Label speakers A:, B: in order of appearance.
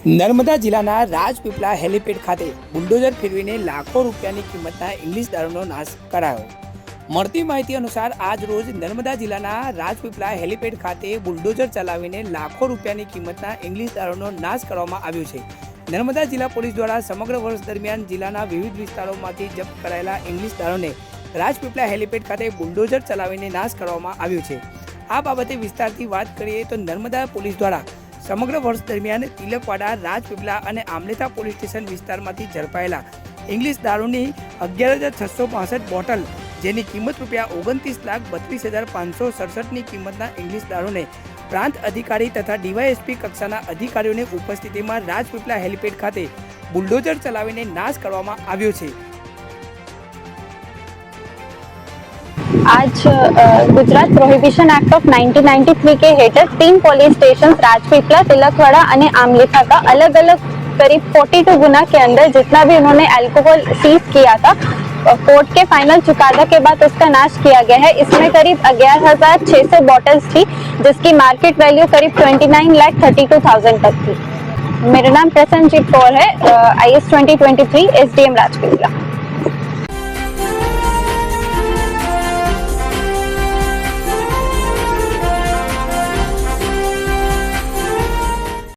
A: નર્મદા જિલ્લાના રાજપીપળા હેલીપેડ ખાતે બુલડોઝર ફેરવીને લાખો રૂપિયાની કિંમતના ઇંગ્લિશ દારૂનો નાશ કરાયો। મળતી માહિતી અનુસાર આજ રોજ નર્મદા જિલ્લાના રાજપીપળા હેલીપેડ ખાતે બુલડોઝર ચલાવીને લાખો રૂપિયાની કિંમતના ઇંગ્લિશ દારૂનો નાશ કરવામાં આવ્યો છે। નર્મદા જિલ્લા પોલીસ દ્વારા સમગ્ર વર્ષ દરમિયાન જિલ્લાના વિવિધ વિસ્તારોમાંથી જપ્ત કરાયેલા ઇંગ્લિશ દારૂને રાજપીપળા હેલીપેડ ખાતે બુલડોઝર ચલાવીને નાશ કરવામાં આવ્યો છે। આ બાબતે વિસ્તારથી વાત કરીએ તો નર્મદા પોલીસ દ્વારા સમગ્ર વર્ષ દરમિયાન તિલકવાડા, રાજપીપળા અને આમલેથા પોલીસ સ્ટેશન વિસ્તારમાંથી ઝડપાયેલા ઇંગ્લિશ દારૂની 11,665 બોટલ, જેની કિંમત ₹29,32,567ની કિંમતના ઇંગ્લિશ દારૂને પ્રાંત અધિકારી તથા ડીવાયએસપી કક્ષાના અધિકારીઓની ઉપસ્થિતિમાં રાજપીપળા હેલીપેડ ખાતે બુલડોઝર ચલાવીને નાશ કરવામાં આવ્યો છે।
B: आज गुजरात प्रोहिबिशन एक्ट ऑफ 1993 के हेठળ 3 पुलिस स्टेशन राजपीपला, तिलकवाड़ा और आमलेथा का अलग अलग करीब 42 गुना के अंदर जितना भी उन्होंने अल्कोहल सीज किया था, कोर्ट के फाइनल चुकादा के बाद उसका नाश किया गया है। इसमें करीब 11,600 बॉटल्स थी, जिसकी मार्केट वैल्यू करीब 29,32,000 तक थी। मेरा नाम प्रसन्नजीत कौर है, IS 2023 SDM राजपीपला।